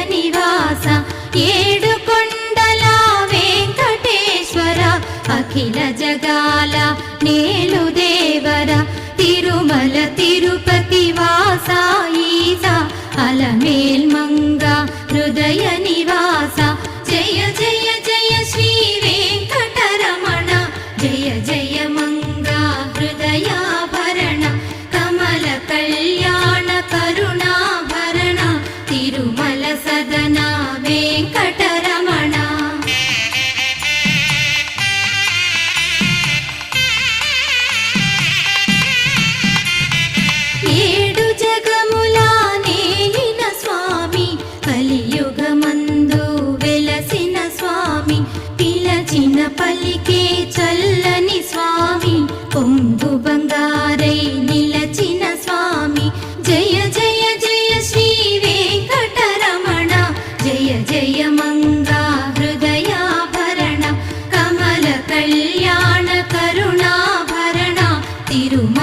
నివాస ఏడుకొండల వెంకటేశ్వర అఖిల జగాల నేలు దేవర తిరుమల తిరుపతి వాస ఈస అలమేల్ మంగ హృదయ నివాస జయ జయ జయ శ్రీ వెంకటరమణ జయ జయ మంగ హృదయాభరణ కమల కళ్యాణ కరుణాభరణ తిరుమల సదన వెంకటరమణ. ఏడు జగముల నేలిన స్వామి కలియుగమందు వెలసిన స్వామి పిలచిన పలికే చల్లని స్వామి పొంగు బంగారై నిలచిన స్వామి జయ జయ జయ శ్రీ వెంకటరమణ జయ జయ మంగా హృదయాభరణ కమల కళ్యాణ కరుణాభరణ తిరుమల